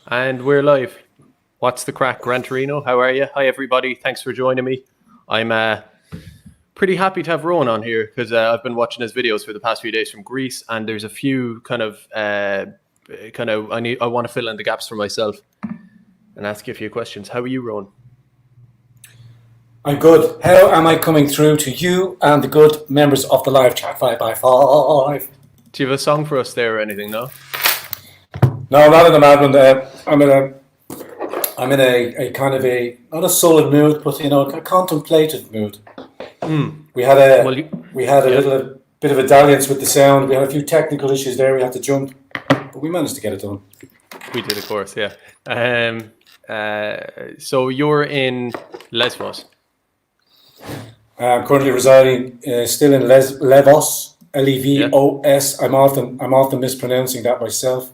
And we're live. What's the crack, Grand Torino? How are you? Hi, everybody. Thanks for joining me. I'm pretty happy to have Rowan on here because I've been watching his videos for the past few days from Greece, and there's a few I want to fill in the gaps for myself and ask you a few questions. How are you, Rowan? I'm good. How am I coming through to you and the good members of the live chat? 5x5. Do you have a song for us there or anything? No. No, not in the mad one. I'm in a kind of a not a solid mood, but a contemplative mood. We had a little bit of a dalliance with the sound. We had a few technical issues there. We had to jump, but we managed to get it done. We did, of course. Yeah. So you're in Lesbos. I'm currently residing still in Levos, Levos. I'm often mispronouncing that myself.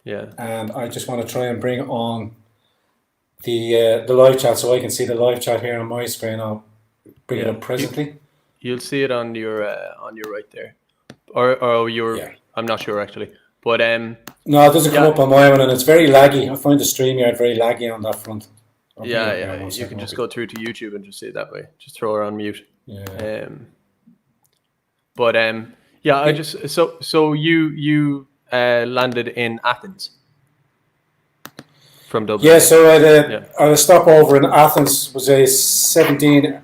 Yeah. And I just want to try and bring on the live chat so I can see the live chat here on my screen. I'll bring it up presently. You'll see it on your right there, or your. Yeah. I'm not sure actually, but no, it doesn't come up on my one, and it's very laggy. I find the StreamYard very laggy on that front. You can just go through to YouTube and just see it that way. Just throw her on mute. Yeah. I just so you landed in Athens from Dublin. Yeah, so I had a stopover in Athens. Was a 17.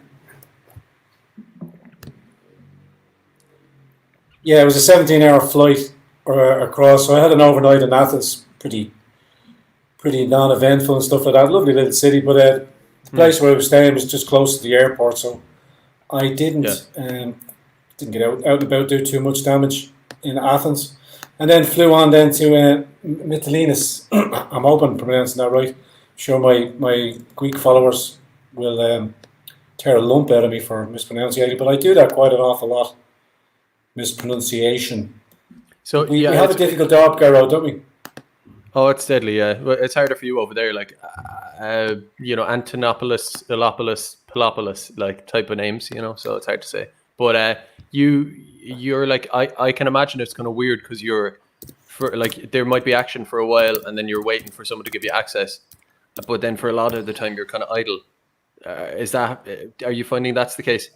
Yeah, it was a 17-hour flight across. So I had an overnight in Athens. Pretty non-eventful and stuff like that. Lovely little city, but the place where I was staying was just close to the airport, so I didn't get out and about, do too much damage in Athens. And then flew on then to Mytilinus. I'm hoping I'm pronouncing that right. I'm sure my Greek followers will tear a lump out of me for mispronouncing it, but I do that quite an awful lot. Mispronunciation. So we have a difficult job, Garo, don't we? Oh, it's deadly. Yeah, well, it's harder for you over there. Like, Antonopolis, Elopolis, Pelopolis, like type of names. So it's hard to say. But you're like, I can imagine it's kind of weird because there might be action for a while and then you're waiting for someone to give you access, but then for a lot of the time you're kind of idle. Are you finding that's the case?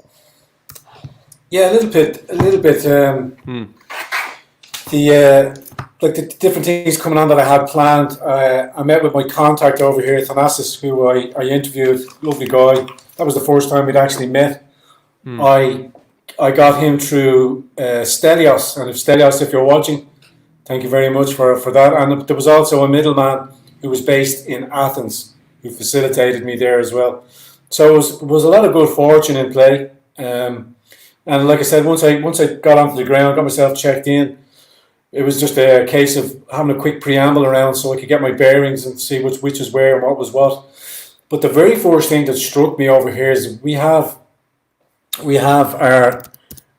Yeah, a little bit. The different things coming on that I had planned. I met with my contact over here, Thanasis, who I interviewed. Lovely guy. That was the first time we'd actually met. I got him through Stelios, and Stelios, if you're watching, thank you very much for that. And there was also a middleman who was based in Athens who facilitated me there as well. So it was a lot of good fortune in play. And like I said, once I got onto the ground, got myself checked in, it was just a case of having a quick preamble around so I could get my bearings and see which is where and what was what. But the very first thing that struck me over here is we have our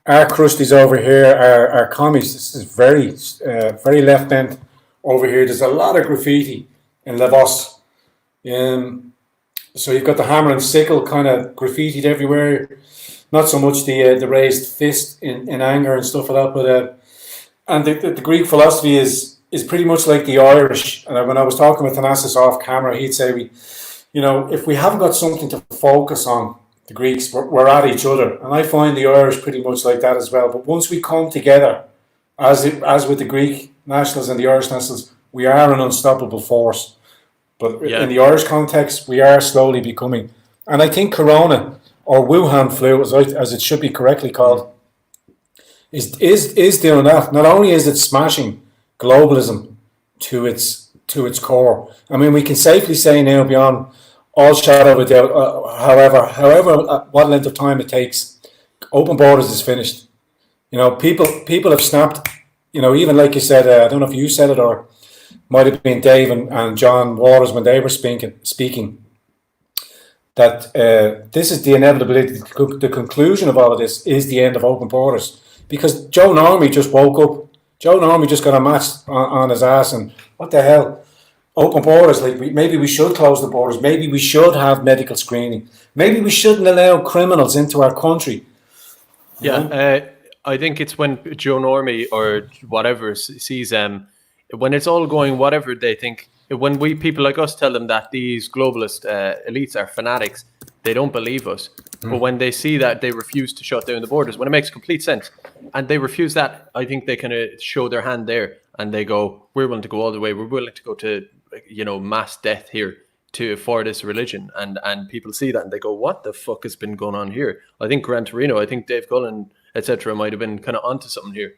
crusties over here, our commies. This is very left bent over here. There's a lot of graffiti in Levos. So you've got the hammer and sickle kind of graffitied everywhere. Not so much the raised fist in anger and stuff like that, but and the Greek philosophy is pretty much like the Irish. And when I was talking with Thanasis off camera, he'd say if we haven't got something to focus on, the Greeks, we're at each other. And I find the Irish pretty much like that as well. But once we come together, as with the Greek nationals and the Irish nationals, we are an unstoppable force. But in the Irish context, we are slowly becoming. And I think Corona, or Wuhan flu, as it should be correctly called, is doing that. Not only is it smashing globalism to its core. I mean, we can safely say now, beyond all shadow of a doubt, however what length of time it takes, open borders is finished. People have snapped. Even like you said, I don't know if you said it or might have been Dave and John Waters when they were speaking. That this is the inevitability. The conclusion of all of this is the end of open borders, because Joe Normie just woke up. Joe Normie just got a match on his ass, and what the hell? Open borders, maybe we should close the borders. Maybe we should have medical screening. Maybe we shouldn't allow criminals into our country. I think it's when Joe Normie or whatever sees when it's all going whatever they think when people like us tell them that these globalist elites are fanatics, they don't believe us. But when they see that, they refuse to shut down the borders, when it makes complete sense. And they refuse that, I think they kind of show their hand there, and they go, we're willing to go all the way. We're willing to go to, mass death here for this religion. And people see that and they go, what the fuck has been going on here? I think Grand Torino, I think Dave Cullen, etc., might have been kind of onto something here.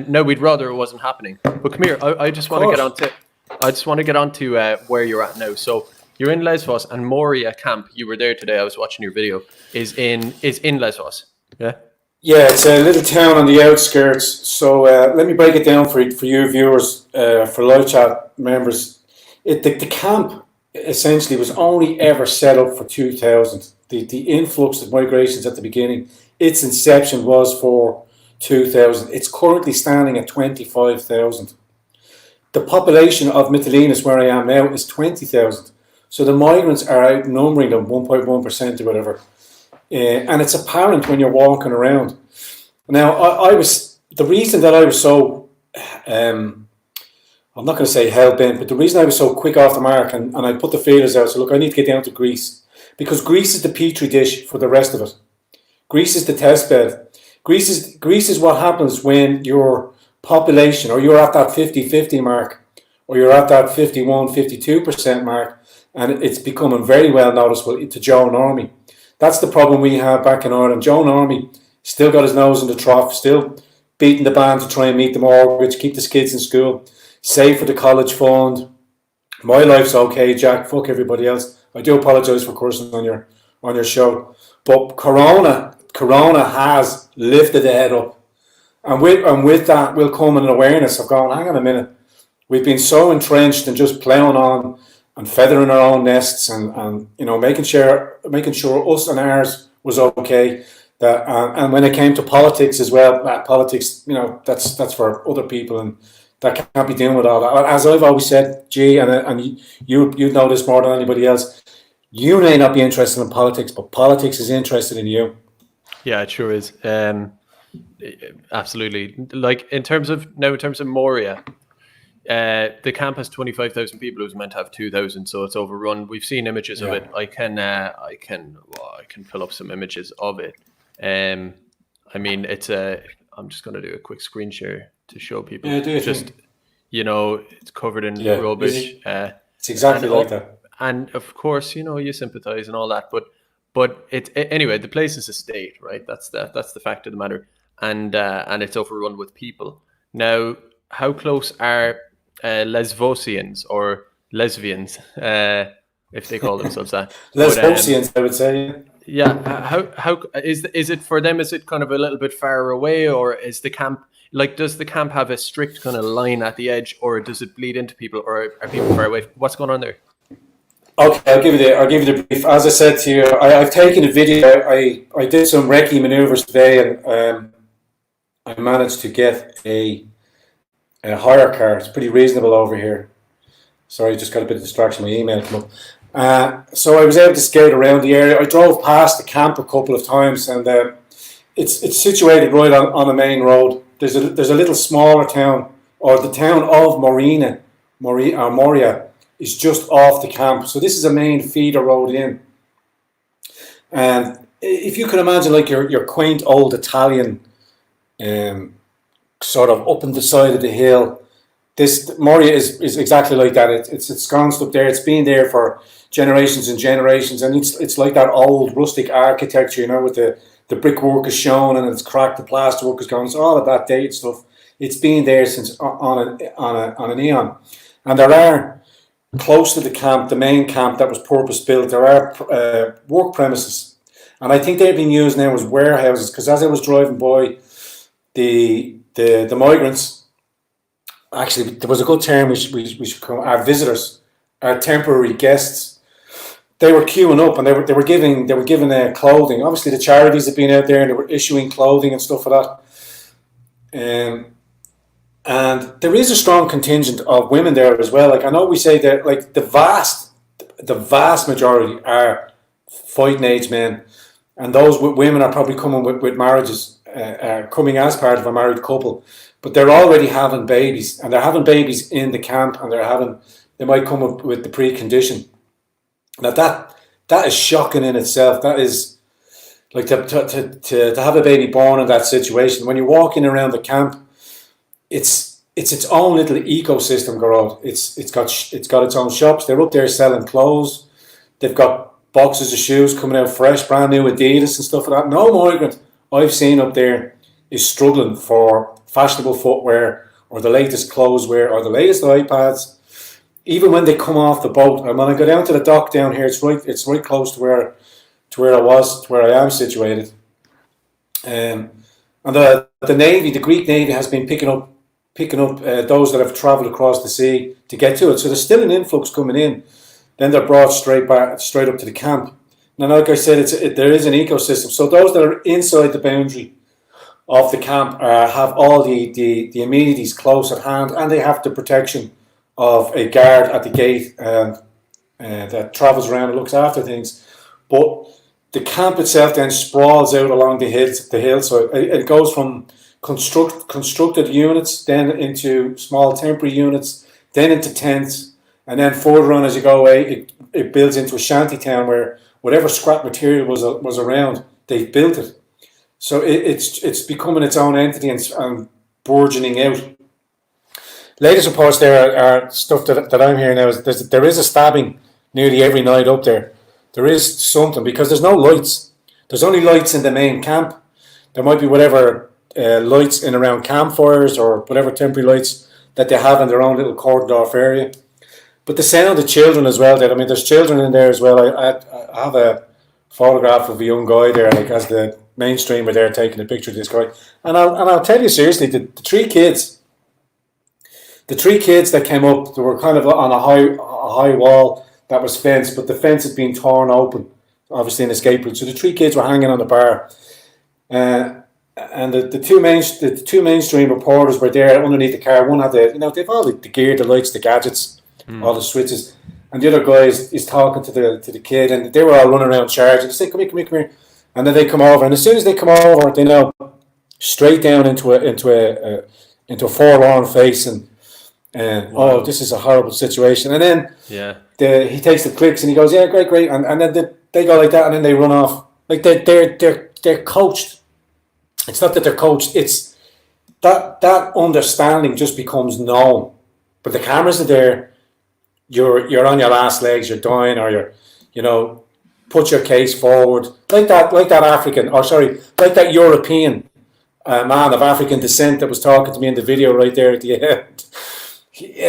No, we'd rather it wasn't happening. But come here, I just want to get on to where you're at now. So you're in Lesvos, and Moria camp. You were there today. I was watching your video. Is in Lesvos. Yeah. Yeah, it's a little town on the outskirts. So let me break it down for you viewers, for live chat members. The camp essentially was only ever set up for 2000. The influx of migrations at the beginning, its inception was for 2000. It's currently standing at 25,000. The population of Mytilinus, where I am now, is 20,000. So the migrants are outnumbering them 1.1% or whatever. And it's apparent when you're walking around. Now, the reason that I was so, I'm not going to say hell-bent, but the reason I was so quick off the mark and I put the feelers out, so look, I need to get down to Greece. Because Greece is the petri dish for the rest of it. Greece is the test bed. Greece is what happens when your population, or you're at that 50-50 mark, or you're at that 51-52% mark, and it's becoming very well noticeable to Joe Normie. That's the problem we have back in Ireland. Joe Normie still got his nose in the trough, still beating the band to try and meet the mortgage, keep the kids in school, save for the college fund. My life's okay, Jack. Fuck everybody else. I do apologise for cursing on your show, but Corona has lifted the head up, and with that will come an awareness of going, hang on a minute, we've been so entrenched and just ploughing on and feathering our own nests and making sure us and ours was okay. That and when it came to politics as well, politics, that's for other people, and that can't be dealing with all that. As I've always said, G, and you know this more than anybody else, you may not be interested in politics, but politics is interested in you. Yeah, it sure is. Absolutely. Like in terms of Moria, the camp has 25,000 people. It was meant to have 2,000, so it's overrun. We've seen images of it. I can pull up some images of it. I mean, it's I'm just going to do a quick screen share to show people. Yeah, it's covered in rubbish. It's exactly like that. And of course, you sympathize and all that, but anyway, the place is a state, right? That's the fact of the matter, and it's overrun with people. Now, how close are Lesvosians or lesbians, if they call themselves that? Lesvosians, I would say. Yeah. How is it for them? Is it kind of a little bit far away, or is the camp does the camp have a strict kind of line at the edge, or does it bleed into people, or are people far away? What's going on there? Okay, I'll give you the brief. As I said to you, I've taken a video. I did some recce maneuvers today, and I managed to get a hire car. It's pretty reasonable over here. Sorry, just got a bit of distraction. My email came up. So I was able to skate around the area. I drove past the camp a couple of times, and it's situated right on the main road. There's a little smaller town, or the town of Moria is just off the camp. So this is a main feeder road in. And if you can imagine like your quaint old Italian sort of up on the side of the hill, this Moria is exactly like that. It's ensconced up there. It's been there for generations and generations, and it's like that old rustic architecture, with the brickwork is shown and it's cracked, the plasterwork is gone. It's all of that dated stuff. It's been there since on an eon. And there are, close to the camp, the main camp that was purpose built, there are work premises, and I think they've been used now as warehouses. Because as I was driving by, the migrants, actually, there was a good term we should call our visitors, our temporary guests. They were queuing up, and they were giving clothing. Obviously, the charities have been out there and they were issuing clothing and stuff like that. And there is a strong contingent of women there as well. Like, I know we say that, like, the vast majority are fighting age men, and those women are probably coming with marriages, coming as part of a married couple, but they're already having babies, and they're having babies in the camp, and they're having they might come up with the precondition. Now that is shocking in itself. That is like to have a baby born in that situation. When you're walking around the camp, it's its own little ecosystem, Garrod. It's got its own shops. They're up there selling clothes. They've got boxes of shoes coming out fresh, brand new Adidas and stuff like that. No migrant I've seen up there is struggling for fashionable footwear or the latest clothes wear or the latest iPads. Even when they come off the boat, and when I go down to the dock down here, it's right close to where I am situated. And the Navy, the Greek Navy, has been picking up those that have travelled across the sea to get to it. So there's still an influx coming in. Then they're brought straight up to the camp. Now, like I said, there is an ecosystem. So those that are inside the boundary of the camp have all the amenities close at hand, and they have the protection of a guard at the gate that travels around and looks after things. But the camp itself then sprawls out along the hillside. It goes from constructed units, then into small temporary units, then into tents, and then further on as you go away, it builds into a shanty town where whatever scrap material was around, they've built it. So it's becoming its own entity and burgeoning out. Latest reports there are stuff that I'm hearing now. There is a stabbing nearly every night up there. There is something, because there's no lights. There's only lights in the main camp. There might be whatever lights in around campfires or whatever temporary lights that they have in their own little cordoned off area. But the sound of children as well. I mean, there's children in there as well. I have a photograph of a young guy there, like as the mainstreamer there taking a picture of this guy. And I'll tell you seriously, the three kids that came up, they were kind of on a high wall that was fenced, but the fence had been torn open, obviously an escape route. So the three kids were hanging on the bar, and the two mainstream reporters were there underneath the car. One had they've all the gear, the lights, the gadgets, all the switches, and the other guy is talking to the kid, and they were all running around charging. They say, "Come here," and then they come over, and as soon as they come over, they know straight down into a forlorn face and. Wow. Oh, this is a horrible situation. And then he takes the clicks and he goes, yeah, great. And then they go like that, and then they run off. Like they're coached. It's not that they're coached. It's that understanding just becomes known. But the cameras are there. You're on your last legs. You're dying, or put your case forward like that European man of African descent that was talking to me in the video right there at the end. He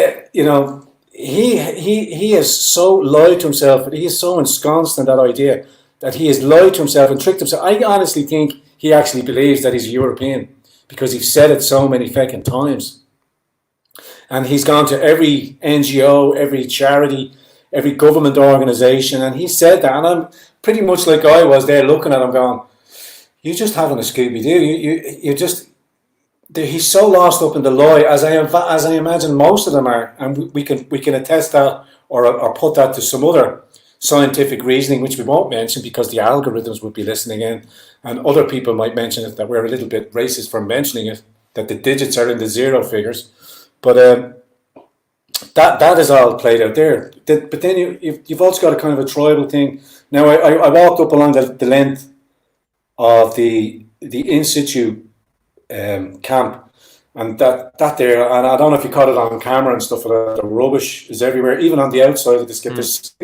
has so lied to himself, he is so ensconced in that idea that he has lied to himself and tricked himself. I honestly think he actually believes that he's European because he's said it so many fucking times. And he's gone to every NGO, every charity, every government organisation, and he said that. And I'm pretty much like I was there looking at him going, you're just having a Scooby-Doo. You just... He's so lost up in the lie, as I imagine most of them are, and we can attest that or put that to some other scientific reasoning, which we won't mention because the algorithms would be listening in, and other people might mention it that we're a little bit racist for mentioning it, that the digits are in the zero figures, but that is all played out there. But then you've also got a kind of a tribal thing. Now I walked up along the length of the in situ camp, and that there, and I don't know if you caught it on camera and stuff like that, the rubbish is everywhere, even on the outside of the skip. There's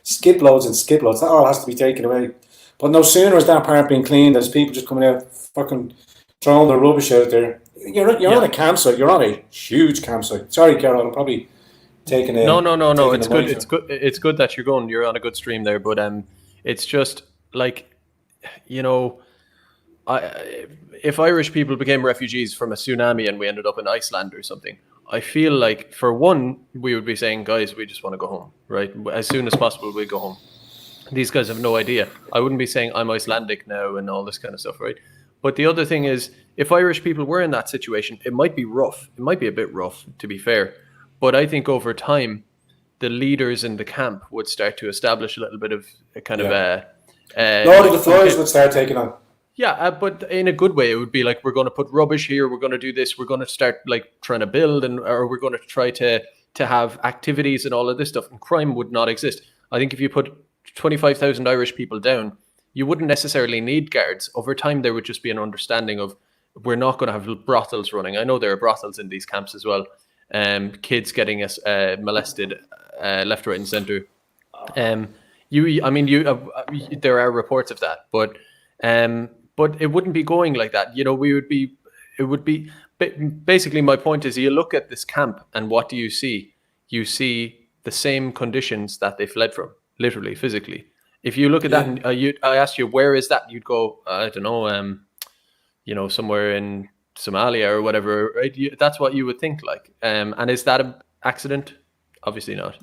skip loads and skip loads. That all has to be taken away. But no sooner is that part being cleaned, there's people just coming out fucking throwing the rubbish out there. You're on a campsite. You're on a huge campsite. Sorry, Carol, I'm probably taking a... No. It's good. It's good that you're on a good stream there. But it's just like, if Irish people became refugees from a tsunami and we ended up in Iceland or something, I feel like, for one, we would be saying, guys, we just want to go home, right? As soon as possible, we go home. These guys have no idea. I wouldn't be saying I'm Icelandic now and all this kind of stuff, right? But the other thing is, if Irish people were in that situation, it might be rough. It might be a bit rough, to be fair. But I think over time, the leaders in the camp would start to establish a little bit of a kind of a... Lord of the Flies would start taking on. Yeah, but in a good way. It would be like, we're going to put rubbish here, we're going to do this, we're going to start like trying to build, or we're going to try to to have activities and all of this stuff, and crime would not exist. I think if you put 25,000 Irish people down, you wouldn't necessarily need guards. Over time, there would just be an understanding of, we're not going to have brothels running. I know there are brothels in these camps as well. Kids getting molested left, right, and centre. There are reports of that, but it wouldn't be going like that. You know, it would be. Basically, my point is, you look at this camp, and what do you see? You see the same conditions that they fled from, literally, physically. If you look at that, and I asked you, where is that? You'd go, I don't know, somewhere in Somalia or whatever. Right? That's what you would think, like. And is that an accident? Obviously not.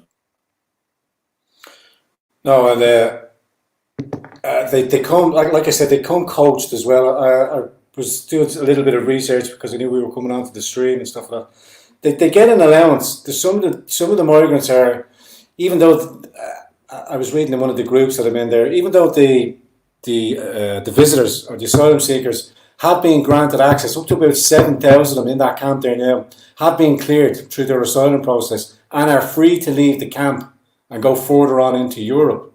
No, and they come, like I said, they come coached as well. I was doing a little bit of research because I knew we were coming onto the stream and stuff like that. They get an allowance. Some of the migrants are, even though I was reading in one of the groups that I'm in there, even though the visitors or the asylum seekers have been granted access, up to about 7,000 of them in that camp there now, have been cleared through their asylum process and are free to leave the camp and go further on into Europe.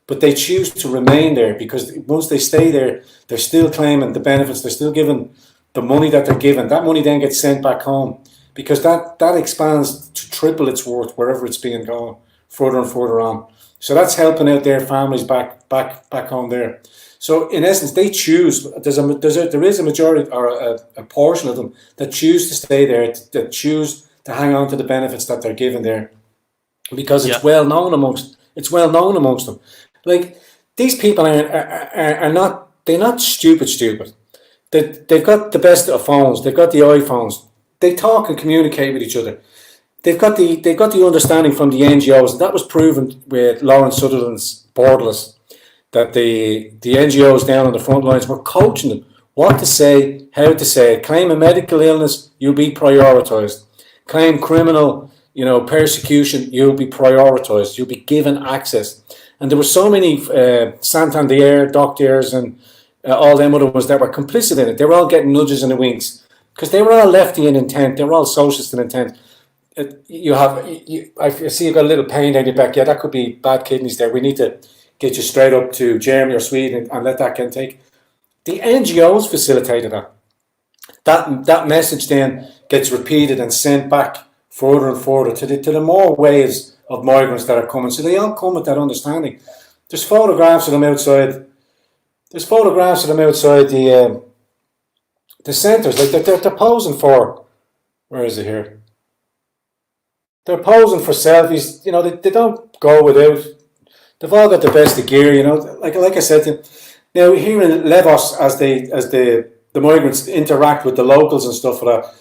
But they choose to remain there because once they stay there, they're still claiming the benefits, they're still given the money that they're given. That money then gets sent back home because that expands to triple its worth wherever it's being gone, further and further on. So that's helping out their families back home there. So in essence, they choose. There is a majority or a portion of them that choose to stay there, that choose to hang on to the benefits that they're given there, because it's well known amongst them. Like, these people are not stupid. They've got the best of phones. They've got the iPhones. They talk and communicate with each other. They've got the understanding from the NGOs. That was proven with Lawrence Sutherland's Borderless, that the NGOs down on the front lines were coaching them what to say, how to say it. Claim a medical illness, you'll be prioritised. Claim criminal, persecution, you'll be prioritised. You'll be given access. And there were so many Santander doctors and all them other ones that were complicit in it. They were all getting nudges and the winks because they were all lefty in intent. They were all socialist in intent. I see you've got a little pain down your back. Yeah, that could be bad kidneys there. We need to get you straight up to Germany or Sweden and let that get take. The NGOs facilitated that. That message then gets repeated and sent back further and further to the more waves of migrants that are coming. So they all come with that understanding. There's photographs of them outside. There's photographs of them outside the centres. Like they're posing for. Where is it here? They're posing for selfies. They don't go without. They've all got the best of gear. Like I said. Now here in Levos, as the migrants interact with the locals and stuff like that.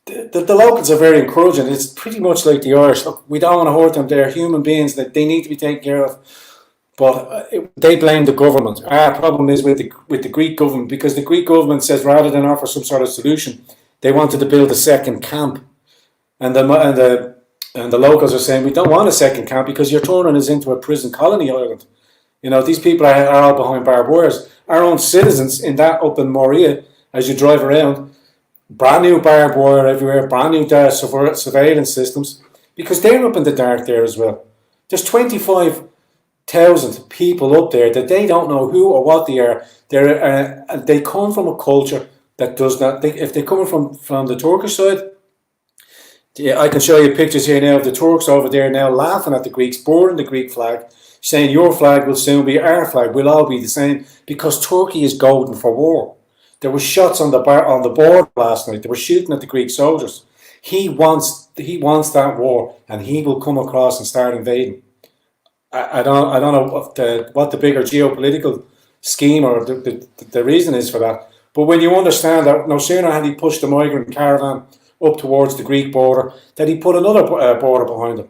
The locals are very encouraging. It's pretty much like the Irish. Look, we don't want to hurt them. They're human beings that they need to be taken care of. But they blame the government. Our problem is with the Greek government, because the Greek government says rather than offer some sort of solution, they wanted to build a second camp, and the locals are saying we don't want a second camp because you're turning us into a prison colony island. These people are all behind barbed wires. Our own citizens in that up in Moria, as you drive around. Brand new barbed wire everywhere, brand new surveillance systems, because they're up in the dark there as well. There's 25,000 people up there that they don't know who or what they are. They come from a culture that does not. If they're coming from the Turkish side, I can show you pictures here now of the Turks over there now laughing at the Greeks, burning the Greek flag, saying your flag will soon be our flag. We'll all be the same, because Turkey is golden for war. There were shots on the border last night. They were shooting at the Greek soldiers. He wants that war, and he will come across and start invading. I don't know what the bigger geopolitical scheme or the reason is for that. But when you understand that, no sooner had he pushed the migrant caravan up towards the Greek border, that he put another border behind him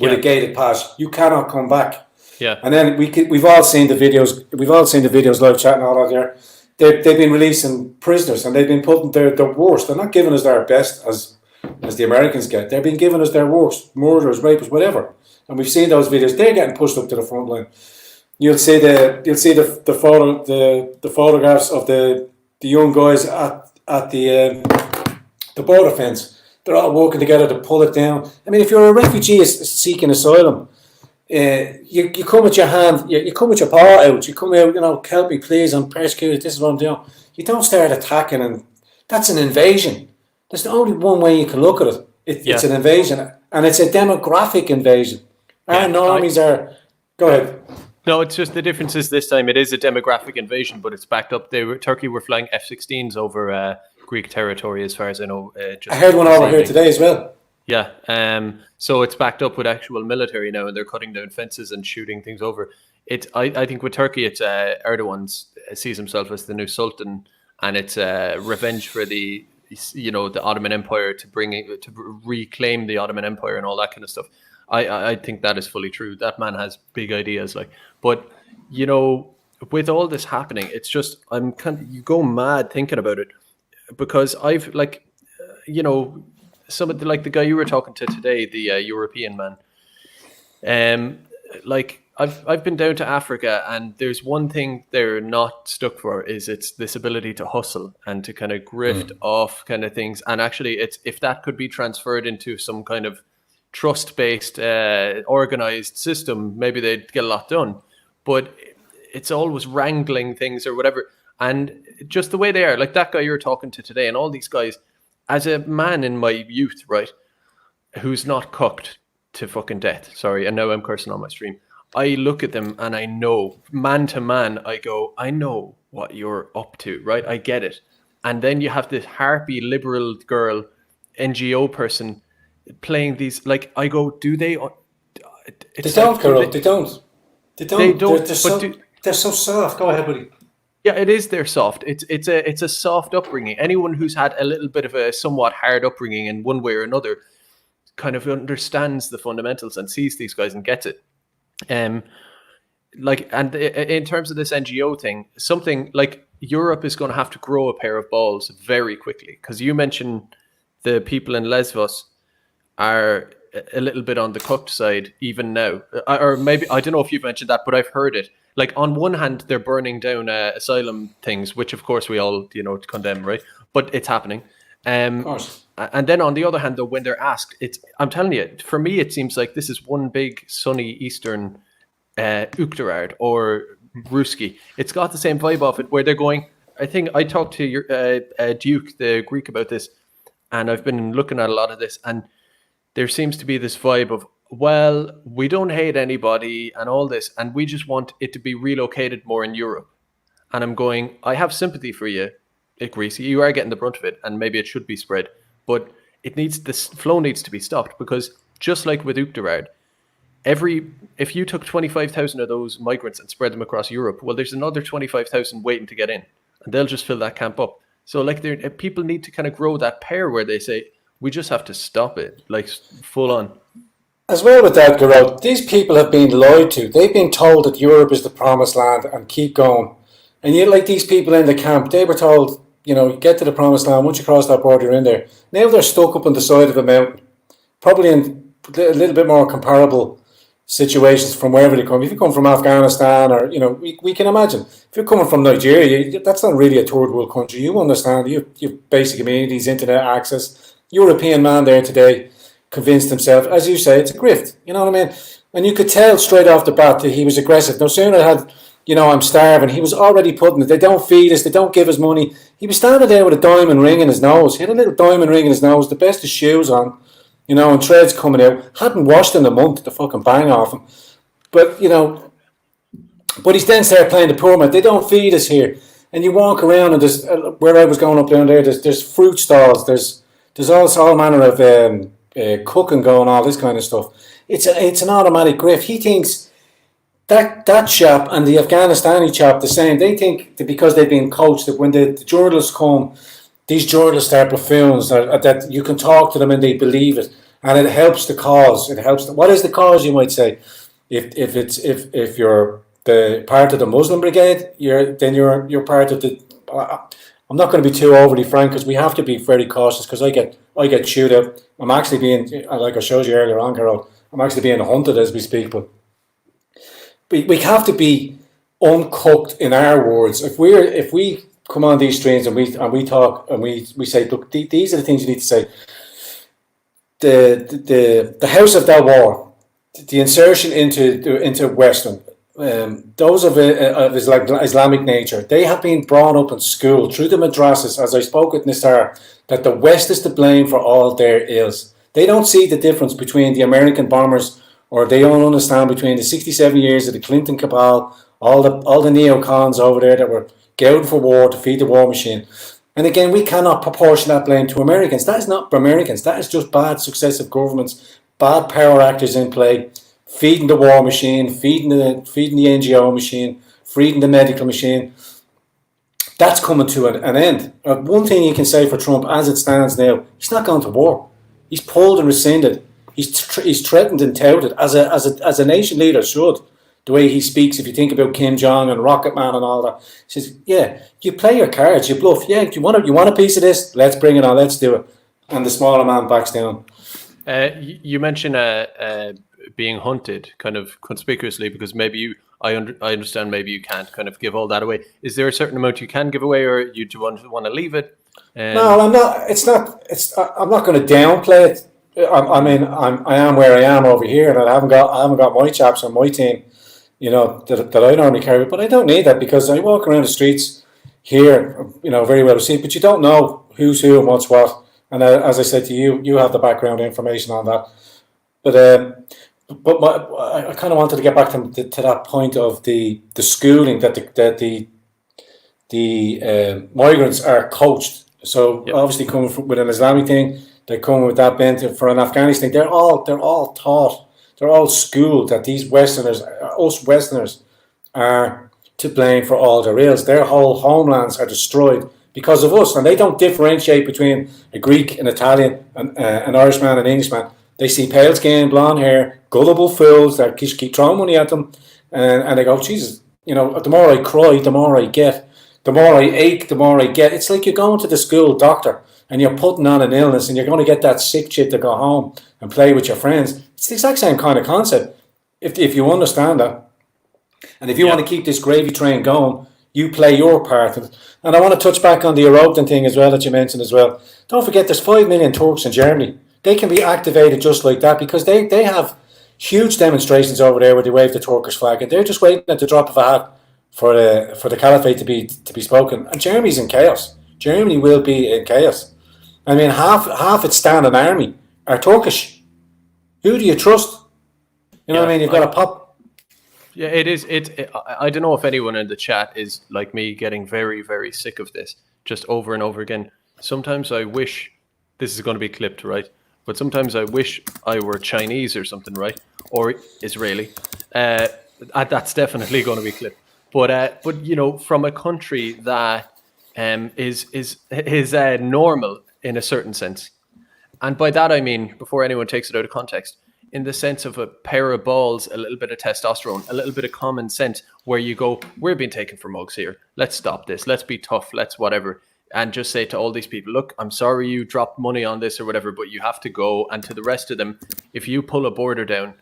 with a gated pass. You cannot come back. Yeah. And then we've all seen the videos. We've all seen the videos, live chat and all that there. They've been releasing prisoners, and they've been putting their worst. They're not giving us their best as the Americans get. They're being given us their worst, murderers, rapists, whatever. And we've seen those videos. They're getting pushed up to the front line. You'll see the photographs of the young guys at the border fence. they're all working together to pull it down. I mean, if you're a refugee seeking asylum, you come with your hand, you come with your paw out, you come out, help me please, I'm persecuted, this is what I'm doing. You don't start attacking, and that's an invasion. There's only one way you can look at it. It's an invasion, and it's a demographic invasion. Our normies are... Go ahead. No, it's just the difference is this time it is a demographic invasion, but it's backed up. Turkey were flying F-16s over Greek territory, as far as I know. I heard one over here today as well. Yeah, so it's backed up with actual military now, and they're cutting down fences and shooting things over. I think with Turkey, it's Erdogan sees himself as the new sultan, and it's revenge for the Ottoman Empire to reclaim the Ottoman Empire and all that kind of stuff. I think that is fully true. That man has big ideas, but with all this happening, it's just you go mad thinking about it, because I've some of the guy you were talking to today, the European man. I've been down to Africa, and there's one thing they're not stuck for is it's this ability to hustle and to kind of grift off kind of things. And actually, it's if that could be transferred into some kind of trust-based, organized system, maybe they'd get a lot done. But it's always wrangling things or whatever. And just the way they are, like that guy you're talking to today, and all these guys, as a man in my youth, right, who's not cooked to fucking death, sorry, and now I'm cursing on my stream, I look at them and I know, man to man, I go, I know what you're up to, right? I get it. And then you have this harpy liberal girl, NGO person, playing these, I go, do they? They don't, Carol. They don't. They're so soft. Go ahead, buddy. Yeah, it is. They're soft. It's a soft upbringing. Anyone who's had a little bit of a somewhat hard upbringing in one way or another kind of understands the fundamentals and sees these guys and gets it. And in terms of this NGO thing, something like Europe is going to have to grow a pair of balls very quickly, because you mentioned the people in Lesbos are a little bit on the cooked side even now, or maybe I don't know if you've mentioned that, but I've heard it. On one hand, they're burning down asylum things, which of course we all condemn, right? But it's happening. Of course. And then on the other hand, though, when they're asked, I'm telling you, for me, it seems like this is one big sunny Eastern Uktarard or Ruski. It's got the same vibe of it, where they're going. I think I talked to your Duke, the Greek, about this, and I've been looking at a lot of this, and there seems to be this vibe of, well, we don't hate anybody and all this, and we just want it to be relocated more in Europe. And I'm going, I have sympathy for you, Greece. You are getting the brunt of it, and maybe it should be spread. But this flow needs to be stopped, because just like with Uktarard, if you took 25,000 of those migrants and spread them across Europe, well, there's another 25,000 waiting to get in, and they'll just fill that camp up. So people need to kind of grow that pair where they say, we just have to stop it, full on. As well with that, Garrod, these people have been lied to. They've been told that Europe is the promised land and keep going. And yet, like these people in the camp, they were told, get to the promised land, once you cross that border, you're in there. Now they're stuck up on the side of a mountain, probably in a little bit more comparable situations from wherever they come. If you come from Afghanistan, or, we can imagine. If you're coming from Nigeria, that's not really a third world country. You understand, you have basic amenities, internet access. European man there today convinced himself, as you say, it's a grift. You know what I mean? And you could tell straight off the bat that he was aggressive. No sooner had, I'm starving, he was already putting it. They don't feed us, they don't give us money. He was standing there with a diamond ring in his nose. He had a little diamond ring in his nose, the best of shoes on, and threads coming out. Hadn't washed in a month, the fucking bang off him. But, but he's then started playing the poor man. They don't feed us here. And you walk around, and there's, where I was going up down there, there's fruit stalls, there's all manner of cooking going, all this kind of stuff. It's an automatic grift. He thinks that chap and the Afghanistani chap the same. They think that because they've been coached, that when the journalists come, these journalists are buffoons, that you can talk to them and they believe it, and it helps the cause. It helps. What is the cause, you might say? If you're the part of the Muslim Brigade, you're part of the. I'm not going to be too overly frank, because we have to be very cautious, because I get chewed up. I'm actually being, like I showed you earlier on, Carol, I'm actually being hunted as we speak. But we have to be uncooked in our words. If we come on these streams and we talk and we say, look, these are the things you need to say. the House of that war, the insertion into Western, those of Islamic nature, they have been brought up in school through the madrasas, as I spoke with Nisar, that the West is to blame for all their ills. They don't see the difference between the American bombers, or they don't understand between the 67 years of the Clinton cabal, all the neocons over there that were geared for war to feed the war machine. And again, we cannot proportion that blame to Americans. That is not Americans. That is just bad successive governments, bad power actors in play, feeding the war machine, feeding the NGO machine, feeding the medical machine. That's coming to an end. One thing you can say for Trump, as it stands now, he's not going to war. He's pulled and rescinded. He's threatened and touted as a nation leader should. The way he speaks, if you think about Kim Jong and Rocket Man and all that, he says, "Yeah, you play your cards, you bluff. Yeah, you want a piece of this? Let's bring it on. Let's do it." And the smaller man backs down. You mentioned being hunted kind of conspicuously because maybe I understand maybe you can't kind of give all that away. Is there a certain amount you can give away, or you do want to leave it? No, I'm not. I'm not going to downplay it. I am where I am over here, and I haven't got my chaps on my team, that I normally carry. But I don't need that because I walk around the streets here, very well received. But you don't know who's who and what's what. And as I said to you, you have the background information on that. But I kind of wanted to get back to that point of the schooling that the migrants are coached. So obviously coming with an Islamic thing, they come with that bent for an Afghanistan. They're all taught, they're all schooled that these us Westerners, are to blame for all their ills. Their whole homelands are destroyed because of us, and they don't differentiate between a Greek, an Italian, an Irishman, an Englishman. They see pale skin, blonde hair, gullible fools that keep throwing money at them, and they go, Jesus, the more I cry, the more I get. The more I ache, the more I get. It's like you're going to the school doctor and you're putting on an illness and you're going to get that sick shit to go home and play with your friends. It's the exact same kind of concept, if you understand that. And if you want to keep this gravy train going, you play your part. And I want to touch back on the European thing as well that you mentioned as well. Don't forget there's 5 million Turks in Germany. They can be activated just like that because they have huge demonstrations over there where they wave the Turkish flag and they're just waiting at the drop of a hat for the caliphate to be spoken. And Germany's in chaos. Germany will be in chaos. I mean, half its standing army are Turkish. Who do you trust? You know what I mean? You've got a pop. Yeah, it is. I don't know if anyone in the chat is like me, getting very, very sick of this, just over and over again. Sometimes I wish this is going to be clipped, right? But sometimes I wish I were Chinese or something, right? Or Israeli. That's definitely going to be clipped. But from a country that is normal in a certain sense, and by that I mean, before anyone takes it out of context, in the sense of a pair of balls, a little bit of testosterone, a little bit of common sense, where you go, we're being taken for mugs here. Let's stop this. Let's be tough. Let's whatever. And just say to all these people, look, I'm sorry you dropped money on this or whatever, but you have to go. And to the rest of them, if you pull a border down,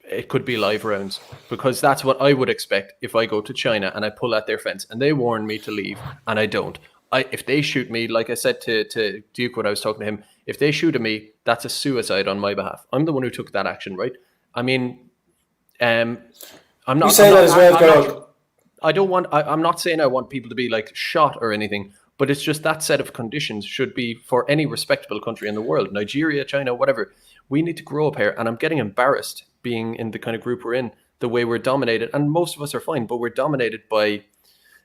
it could be live rounds, because that's what I would expect if I go to China and I pull at their fence and they warn me to leave and I don't. If they shoot me, like I said to Duke when I was talking to him, if they shoot at me, that's a suicide on my behalf. I'm the one who took that action, right? I mean, I'm not. You say that as well, Carl. I'm not saying I want people to be like shot or anything, but it's just that set of conditions should be for any respectable country in the world, Nigeria, China, whatever. We need to grow up here, and I'm getting embarrassed being in the kind of group we're in, the way we're dominated, and most of us are fine, but we're dominated by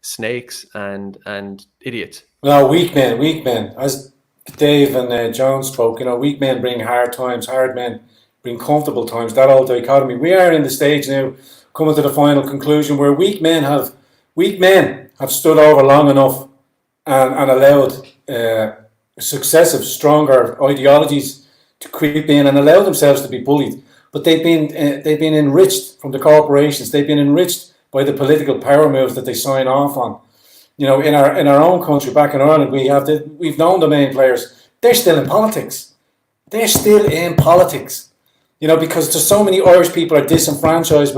snakes and idiots. No, weak men. As Dave and John spoke, weak men bring hard times, hard men bring comfortable times. That old dichotomy. We are in the stage now, coming to the final conclusion, where weak men have stood over long enough and allowed successive, stronger ideologies to creep in and allow themselves to be bullied. But they've been enriched from the corporations. They've been enriched by the political power moves that they sign off on. In our own country, back in Ireland, we've known the main players. They're still in politics. Because there's so many Irish people are disenfranchised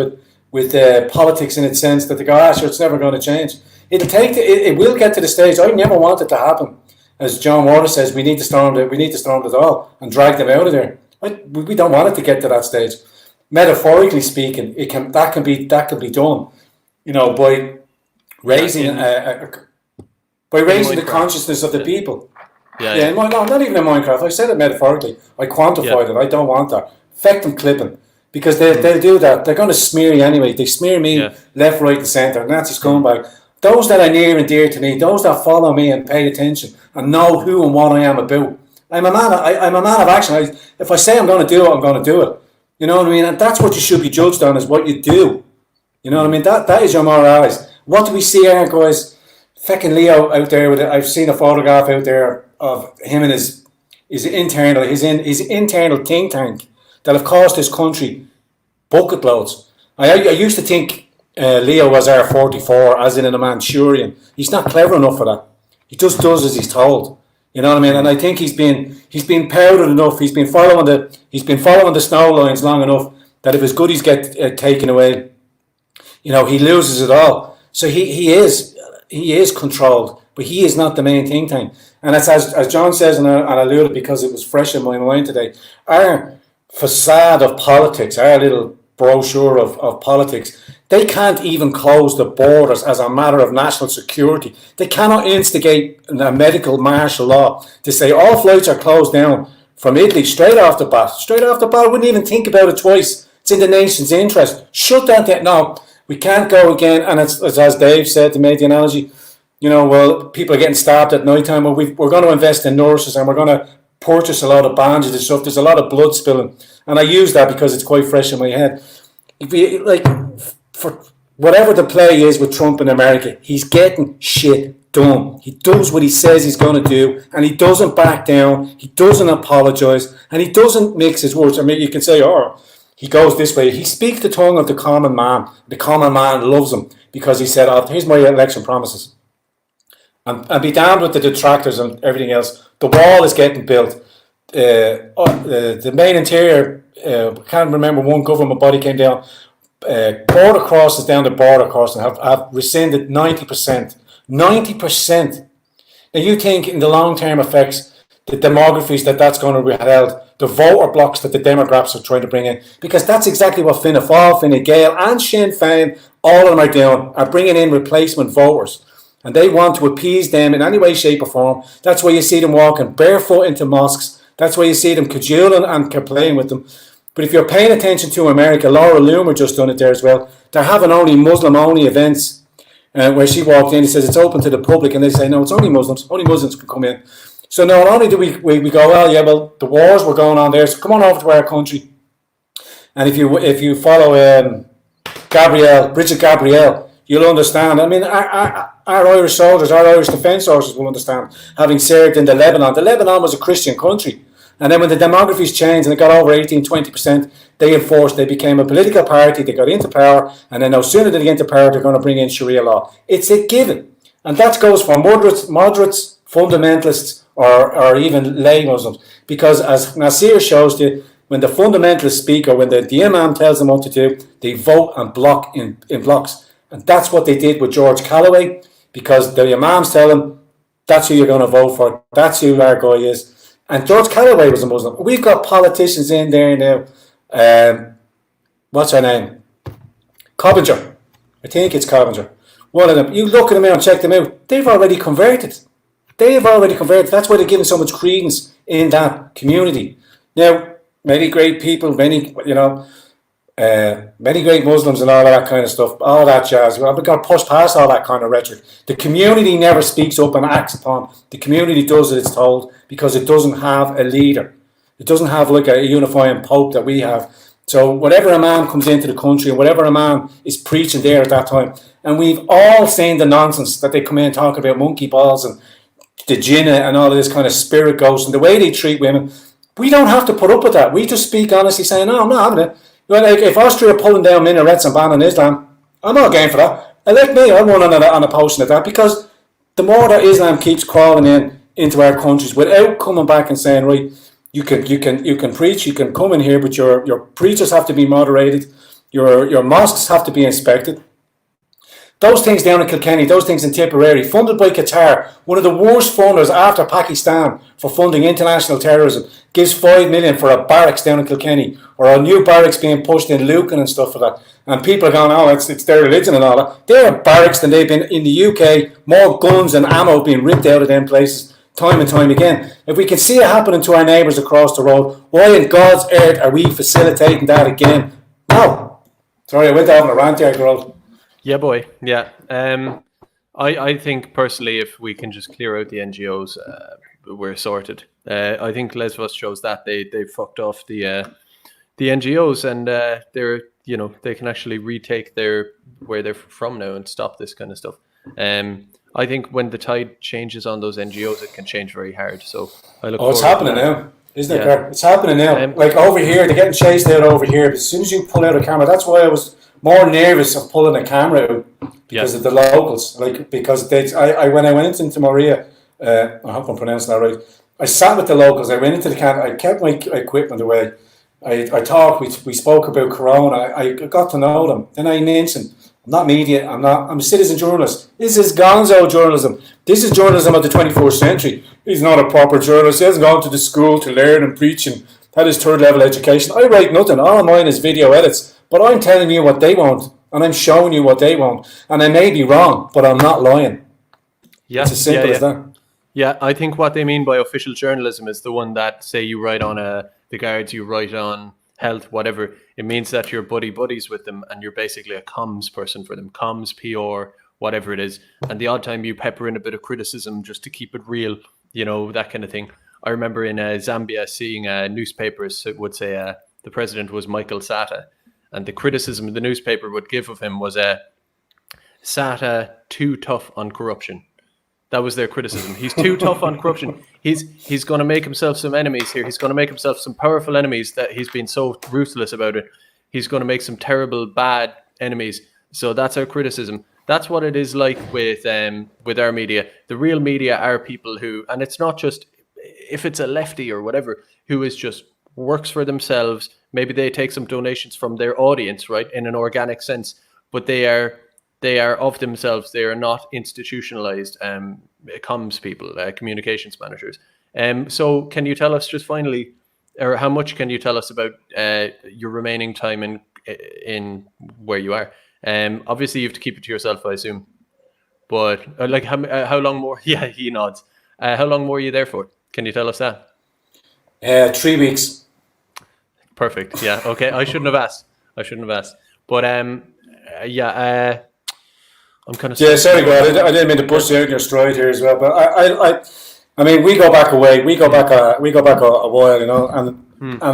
with politics in its sense that they go, sure, it's never going to change. It will get to the stage. I never want it to happen. As John Waters says, we need to storm the Dáil and drag them out of there. We don't want it to get to that stage. Metaphorically speaking, that can be done, by raising the consciousness of the people. No, not even in Minecraft. I said it metaphorically. I quantified it. I don't want that. Affect them clipping. Because they'll do that. They're going to smear you anyway. They smear me left, right, and centre. Nazi scumbag. Those that are near and dear to me, those that follow me and pay attention and know who and what I am about. I'm a man of action. If I say I'm going to do it, I'm going to do it. You know what I mean? And that's what you should be judged on, is what you do. You know what I mean? That is your morals. What do we see here, guys? Fucking Leo out there with it. I've seen a photograph out there of him and his internal think tank that have cost this country bucket loads. I used to think Leo was R44, as in a Manchurian. He's not clever enough for that. He just does as he's told. You know what I mean? And I think he's been powdered enough. He's been following the snow lines long enough that if his goodies get taken away, he loses it all. So he is controlled, but he is not the main think tank. And it's as John says, and I alluded because it was fresh in my mind today, our facade of politics, our little brochure of politics, they can't even close the borders as a matter of national security. They cannot instigate a medical martial law to say all flights are closed down from Italy straight off the bat. I wouldn't even think about it twice. It's in the nation's interest. Shut that down. No, we can't go again. And it's as Dave said, to make the analogy, people are getting stabbed at night time. Well, we're going to invest in nurses and we're going to purchase a lot of bandages and stuff. There's a lot of blood spilling. And I use that because it's quite fresh in my head. For whatever the play is with Trump in America, he's getting shit done. He does what he says he's going to do, and he doesn't back down. He doesn't apologise, and he doesn't mix his words. I mean, you can say, he goes this way. He speaks the tongue of the common man. The common man loves him because he said, here's my election promises. And be damned with the detractors and everything else. The wall is getting built. The main interior, can't remember, one government body came down. Border crosses down the border crossing have rescinded 90%. 90%. Now you think in the long-term effects, the demographies that's going to be held, the voter blocks that the Democrats are trying to bring in, because that's exactly what Fianna Fáil, Fine Gael and Sinn Féin, all of them are doing, are bringing in replacement voters. And they want to appease them in any way, shape or form. That's why you see them walking barefoot into mosques. That's why you see them cajoling and complaining with them. But if you're paying attention to America, Laura Loomer just done it there as well. They're having only Muslim-only events where she walked in and says it's open to the public, and they say, no, it's only Muslims. Only Muslims can come in. So not only do we go, the wars were going on there, so come on over to our country. And if you follow Bridget Gabrielle, you'll understand. I mean, our Irish soldiers, our Irish defence forces will understand, having served in the Lebanon. The Lebanon was a Christian country. And then when the demographies changed and it got over 18-20%, they became a political party, they got into power, and then no sooner did they get into power, they're going to bring in Sharia law. It's a given. And that goes for moderates, fundamentalists, or even lay Muslims. Because as Nasir shows you, when the fundamentalists speak or when the imam tells them what to do, they vote and block in blocks. And that's what they did with George Calloway, because the imams tell them, that's who you're going to vote for, that's who our guy is. And George Calloway was a Muslim. We've got politicians in there now. What's her name? Cobbinger. I think it's Cobbinger. One of them. You look at them out and check them out. They've already converted. That's why they're giving so much credence in that community. Now, many great people, many great Muslims and all of that kind of stuff, all that jazz. Well, we've got to push past all that kind of rhetoric. The community never speaks up and acts upon. The community does as it's told because it doesn't have a leader. It doesn't have like a unifying pope that we have. So whatever a man comes into the country and whatever a man is preaching there at that time, and we've all seen the nonsense that they come in and talk about monkey balls and the jinnah and all of this kind of spirit ghosts and the way they treat women. We don't have to put up with that. We just speak honestly saying, no, I'm not having it. Well, like if Austria are pulling down minarets and banning Islam, I'm not game for that. Elect me, I'm one on a posting of that, because the more that Islam keeps crawling into our countries without coming back and saying, right, you can preach, you can come in here, but your preachers have to be moderated, your mosques have to be inspected. Those things down in Kilkenny, those things in Tipperary, funded by Qatar, one of the worst funders after Pakistan for funding international terrorism, gives 5 million for a barracks down in Kilkenny, or a new barracks being pushed in Lucan and stuff like that. And people are going, oh, it's their religion and all that. They're barracks than they've been in the UK, more guns and ammo being ripped out of them places time and time again. If we can see it happening to our neighbours across the road, why in God's earth are we facilitating that again? No. Sorry, I went out on a rant there, girl. Yeah, boy. Yeah. I think personally, if we can just clear out the NGOs, we're sorted. I think Lesvos shows that they fucked off the NGOs, and they're they can actually retake where they're from now and stop this kind of stuff. I think when the tide changes on those NGOs, it can change very hard. So I look. It's happening now, isn't it, Carl? It's happening now. Like over here, they're getting chased out over here. But as soon as you pull out a camera, that's why I was more nervous of pulling a camera out because of the locals. Like because when I went into Moria, I hope I'm pronouncing that right. I sat with the locals. I went into the camp. I kept my equipment away. I talked. We spoke about Corona. I got to know them. Then I mentioned, I'm not media. I'm a citizen journalist. This is gonzo journalism. This is journalism of the 21st century. He's not a proper journalist. He hasn't gone to the school to learn and preach and had his third level education. I write nothing. All of mine is video edits. But I'm telling you what they want, and I'm showing you what they want. And I may be wrong, but I'm not lying. Yeah, it's as simple as that. Yeah, I think what they mean by official journalism is the one that, say, you write on the Guards, you write on health, whatever. It means that you're buddies with them, and you're basically a comms person for them, comms, PR, whatever it is. And the odd time you pepper in a bit of criticism just to keep it real, that kind of thing. I remember in Zambia seeing newspapers would say the president was Michael Sata. And the criticism the newspaper would give of him was Sata too tough on corruption. That was their criticism. He's too tough on corruption. He's going to make himself some enemies here. He's going to make himself some powerful enemies that he's been so ruthless about it. He's going to make some terrible, bad enemies. So that's our criticism. That's what it is like with our media. The real media are people who, and it's not just if it's a lefty or whatever, who is just works for themselves. Maybe they take some donations from their audience, right, in an organic sense, but they are of themselves. They are not institutionalized comms people, communications managers. So can you tell us just finally, or how much can you tell us about your remaining time in where you are? Obviously, you have to keep it to yourself, I assume. But how long more? Yeah, he nods. How long more are you there for? Can you tell us that? 3 weeks. Perfect. Yeah. Okay. I shouldn't have asked. But I'm kind of. Yeah. Sorry, God. I didn't mean to push you out in your stride here as well. But I mean, we go back a way. We go back a while, and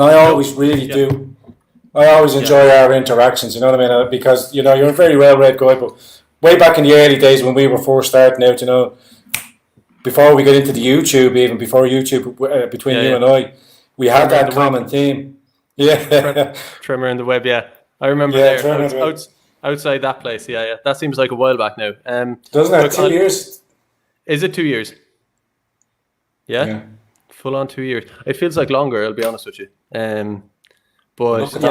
I always really do. I always enjoy our interactions. You know what I mean? Because you're a very well-read guy. But way back in the early days when we were first starting out, before we got into the YouTube, even before YouTube, between you and I, we had that common theme. Yeah, Tremor in the Web. Yeah, I remember outside that place. Yeah. That seems like a while back now. Doesn't it? 2 years? Is it 2 years? Yeah. Full on 2 years. It feels like longer. I'll be honest with you. But go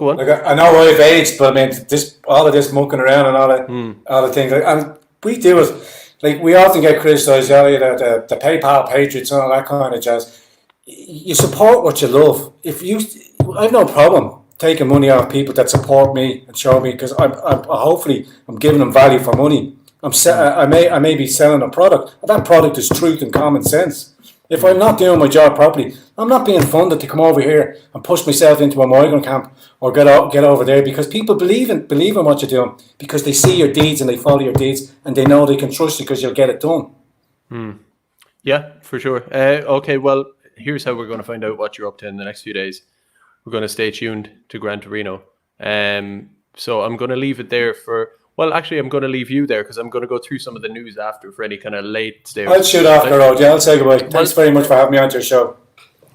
on. Like I know I've aged, but I mean, all of this mucking around and all the things, and we do it. Like we often get criticised, the PayPal patriots and all that kind of jazz. You support what you love. I have no problem taking money off people that support me and show me, because hopefully I'm giving them value for money. I may be selling a product. That product is truth and common sense. If I'm not doing my job properly, I'm not being funded to come over here and push myself into a migrant camp or get over there, because people believe in what you're doing, because they see your deeds and they follow your deeds and they know they can trust you because you'll get it done. Yeah, for sure. Okay, well, here's how we're going to find out what you're up to in the next few days. We're going to stay tuned to Grand Torino. So I'm going to leave it there I'm going to leave you there because I'm going to go through some of the news after for any kind of late stay. I'll shoot off the road. Yeah, I'll say goodbye. Thanks very much for having me on your show.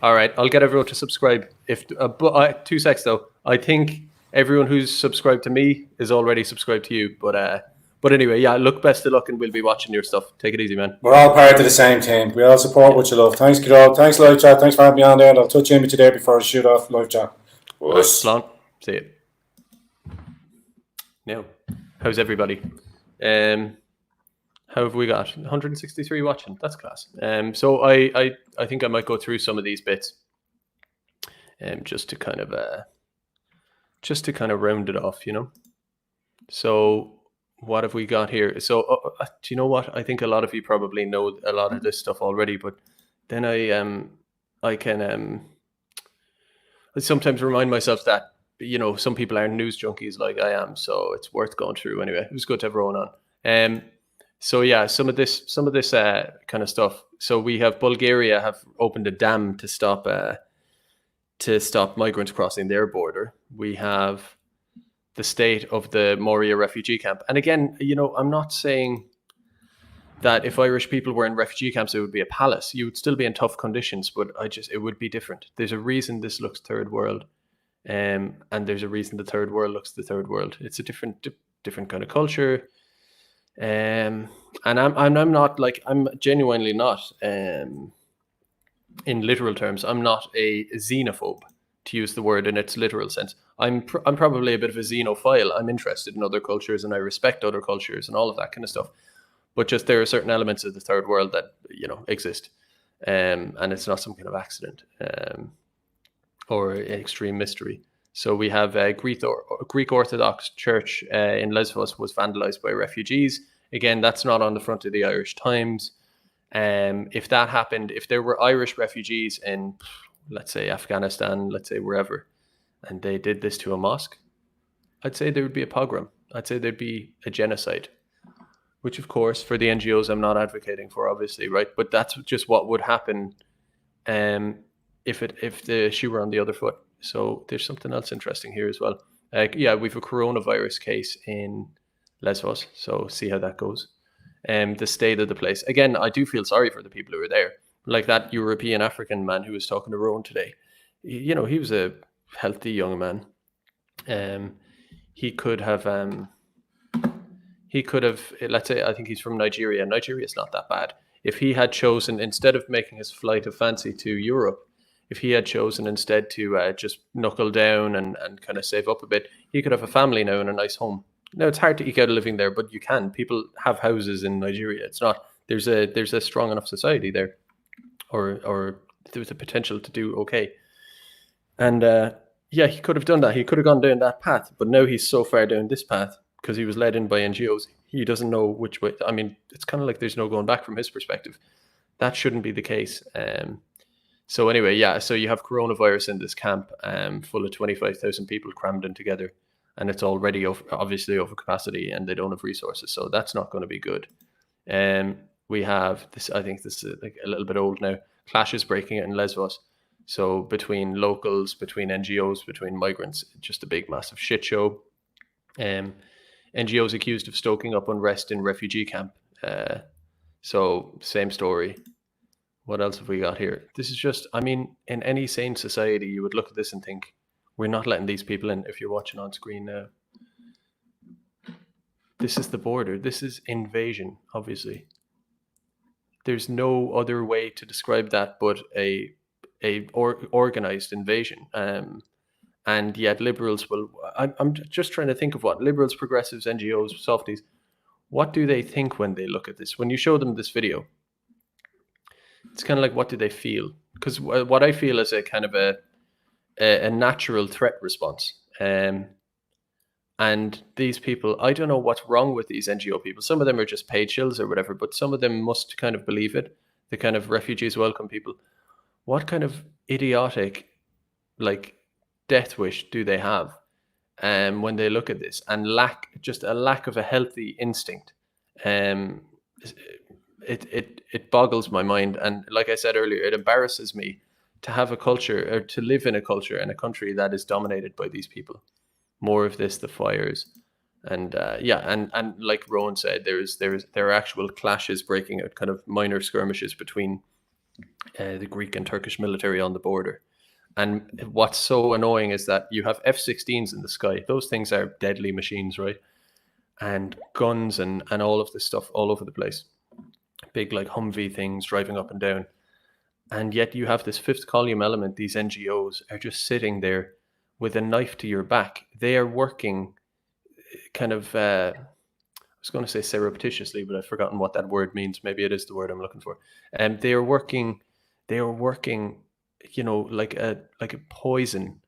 All right, I'll get everyone to subscribe. 2 secs though. I think everyone who's subscribed to me is already subscribed to you. But anyway, look, best of luck, and we'll be watching your stuff. Take it easy, man. We're all part of the same team. We all support what you love. Thanks, Kiddo. Thanks, live chat. Thanks for having me on there. And I'll touch in with you there before I shoot off live chat. Right, see you. Now, how's everybody? How have we got? 163 watching. That's class. So I think I might go through some of these bits, just to kind of round it off, So what have we got here? So do you know what? I think a lot of you probably know a lot of this stuff already, but then I can I sometimes remind myself that some people aren't news junkies like I am, so it's worth going through anyway. It was good to have Rowan on. So yeah, some of this kind of stuff. So we have Bulgaria have opened a dam to stop migrants crossing their border. We have the state of the Moria refugee camp, and again, I'm not saying that if Irish people were in refugee camps, it would be a palace. You would still be in tough conditions, but it would be different. There's a reason this looks third world, and there's a reason the third world looks the third world. It's a different kind of culture. And I'm genuinely not, in literal terms, I'm not a xenophobe, to use the word in its literal sense. I'm probably a bit of a xenophile. I'm interested in other cultures and I respect other cultures and all of that kind of stuff. But just there are certain elements of the third world that exist, and it's not some kind of accident or extreme mystery. So we have a Greek Orthodox Church in Lesbos was vandalized by refugees. Again, that's not on the front of the Irish Times. If that happened, if there were Irish refugees in, let's say, Afghanistan, let's say wherever, and they did this to a mosque, I'd say there would be a pogrom. I'd say there'd be a genocide, which, of course, for the NGOs, I'm not advocating for, obviously, right? But that's just what would happen if the shoe were on the other foot. So there's something else interesting here as well. Yeah, we've a coronavirus case in Lesbos, so see how that goes. The state of the place. Again, I do feel sorry for the people who are there. Like that European African man who was talking to Rowan today. He was a healthy young man. He could have, let's say, I think he's from Nigeria. Nigeria's not that bad. If he had chosen, instead of making his flight of fancy to Europe, if he had chosen instead to just knuckle down and kind of save up a bit, he could have a family now and a nice home. Now, it's hard to eke out a living there, but you can. People have houses in Nigeria. It's not, there's a strong enough society there, or there's a potential to do okay. And yeah, he could have done that. He could have gone down that path, but now he's so far down this path because he was led in by NGOs. He doesn't know which way. I mean, it's kind of like there's no going back from his perspective. That shouldn't be the case. So anyway, yeah, so you have coronavirus in this camp full of 25,000 people crammed in together, and it's already obviously over capacity and they don't have resources. So that's not going to be good. We have this, I think this is like a little bit old now, clashes breaking out in Lesbos. So between locals, between NGOs, between migrants, just a big, massive shit show. NGOs accused of stoking up unrest in refugee camp. So same story. What else have we got here? This is just, I mean, in any sane society, you would look at this and think, we're not letting these people in. If you're watching on screen now, this is the border. This is invasion, obviously. There's no other way to describe that but a organized invasion. And yet liberals will, I'm just trying to think of what liberals, progressives, NGOs, softies, what do they think when they look at this? When you show them this video, it's kind of like, what do they feel? Because what I feel is a kind of a natural threat response. And these people, I don't know what's wrong with these NGO people. Some of them are just paid shills or whatever, but some of them must kind of believe it. The kind of refugees welcome people. What kind of idiotic, like, death wish do they have when they look at this, and just a lack of a healthy instinct? It boggles my mind, and like I said earlier, it embarrasses me to have a culture, or to live in a culture in a country that is dominated by these people. More of this, the fires, and and like Rowan said, there are actual clashes breaking out, kind of minor skirmishes between the Greek and Turkish military on the border. And what's so annoying is that you have F-16s in the sky. Those things are deadly machines, right? And guns and all of this stuff all over the place. Big, like, Humvee things driving up and down. And yet you have this fifth column element. These NGOs are just sitting there with a knife to your back. They are working. kind of I was going to say surreptitiously, but I've forgotten what that word means. Maybe it is the word I'm looking for. And they are working, like a poison,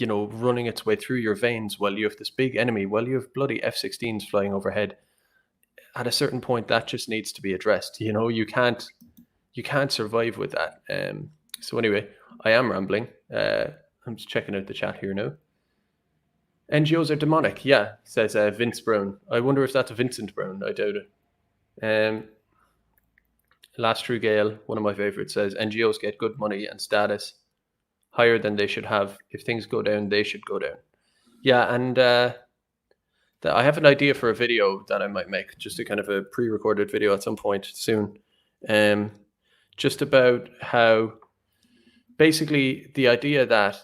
running its way through your veins while you have this big enemy, while you have bloody F-16s flying overhead. At a certain point, that just needs to be addressed. You can't survive with that. So anyway, I am rambling. I'm just checking out the chat here now. NGOs are demonic, yeah, says Vince Brown. I wonder if that's Vincent Brown. I doubt it. Last True Gale, one of my favorites, says NGOs get good money and status higher than they should have. If things go down, they should go down. Yeah, and I have an idea for a video that I might make, just a kind of a pre-recorded video at some point soon, just about how basically the idea that,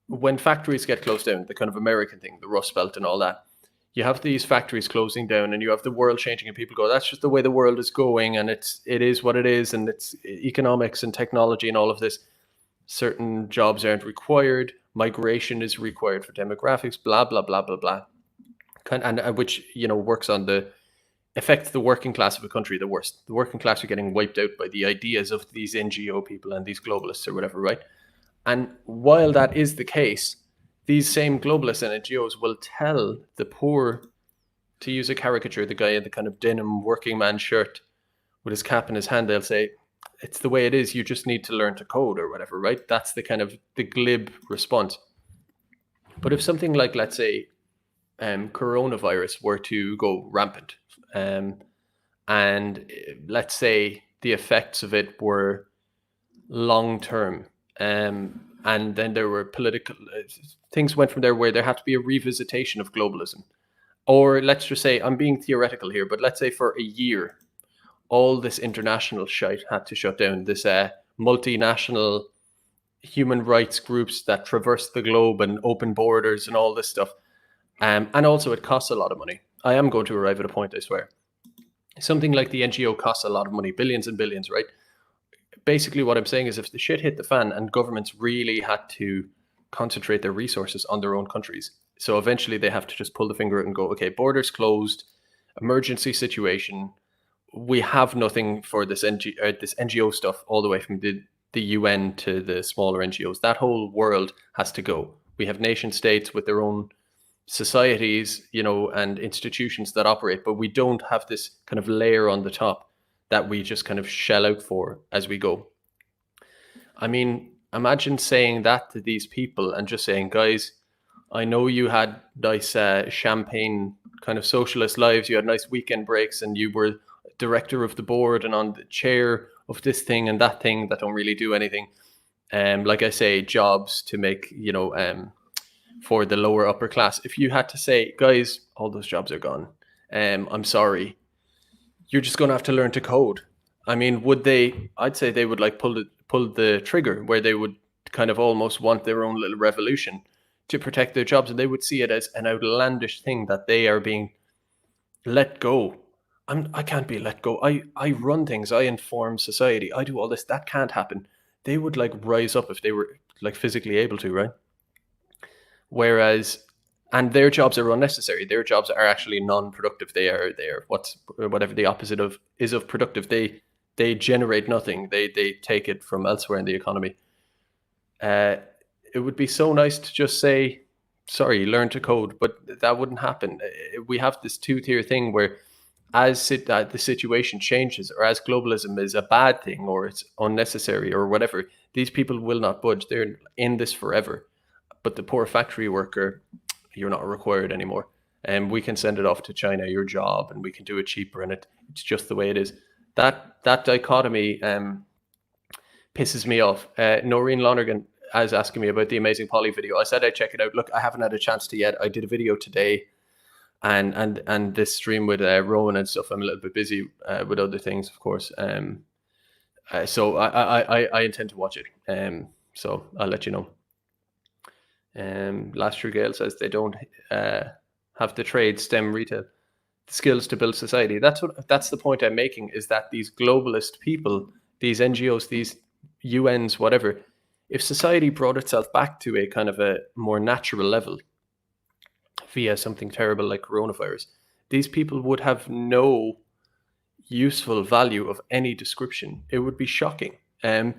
when factories get closed down, the kind of American thing, the Rust Belt and all that, you have these factories closing down and you have the world changing and people go, that's just the way the world is going and it is what it is and it's economics and technology and all of this. Certain jobs aren't required. Migration is required for demographics, blah, blah, blah, blah, blah. And which, works on affects the working class of a country the worst. The working class are getting wiped out by the ideas of these NGO people and these globalists or whatever, right? And while that is the case, these same globalists and NGOs will tell the poor, to use a caricature, the guy in the kind of denim working man shirt with his cap in his hand, they'll say, it's the way it is, you just need to learn to code or whatever, right? That's the kind of the glib response. But if something like, let's say, coronavirus were to go rampant, and let's say the effects of it were long-term, and then there were political things went from there where there had to be a revisitation of globalism. Or let's just say, I'm being theoretical here, but let's say for a year, all this international shite had to shut down. This multinational human rights groups that traverse the globe and open borders and all this stuff. And also it costs a lot of money. I am going to arrive at a point, I swear. Something like the NGO costs a lot of money, billions and billions, right? Basically what I'm saying is if the shit hit the fan and governments really had to concentrate their resources on their own countries, so eventually they have to just pull the finger out and go, okay, borders closed, emergency situation, we have nothing for this NGO stuff all the way from the UN to the smaller NGOs. That whole world has to go. We have nation states with their own societies, and institutions that operate, but we don't have this kind of layer on the top that we just kind of shell out for as we go. I mean, imagine saying that to these people and just saying, guys, I know you had nice champagne kind of socialist lives, you had nice weekend breaks, and you were director of the board and on the chair of this thing and that thing that don't really do anything. Like I say, jobs to make, for the lower upper class. If you had to say, guys, all those jobs are gone, I'm sorry, you're just going to have to learn to code. I mean, would they? I'd say they would like pull the trigger where they would kind of almost want their own little revolution to protect their jobs, and they would see it as an outlandish thing that they are being let go. I can't be let go. I run things. I inform society. I do all this. That can't happen. They would like rise up if they were like physically able to, right? Whereas, and their jobs are unnecessary. Their jobs are actually non-productive. They are whatever the opposite of productive. They generate nothing. They take it from elsewhere in the economy. It would be so nice to just say, sorry, learn to code, but that wouldn't happen. We have this two-tier thing where as the situation changes, or as globalism is a bad thing or it's unnecessary or whatever, these people will not budge. They're in this forever. But the poor factory worker, you're not required anymore. And we can send it off to China, your job, and we can do it cheaper, and it's just the way it is. That dichotomy pisses me off. Noreen Lonergan is asking me about the Amazing Polly video. I said I'd check it out. Look, I haven't had a chance to yet. I did a video today, and this stream with Rowan and stuff. I'm a little bit busy with other things, of course. So I intend to watch it. So I'll let you know. Last True Gale says they don't have the trade, STEM, retail, the skills to build society. That's the point I'm making, is that these globalist people, these NGOs, these UNs, whatever, if society brought itself back to a kind of a more natural level, via something terrible like coronavirus, these people would have no useful value of any description. It would be shocking. And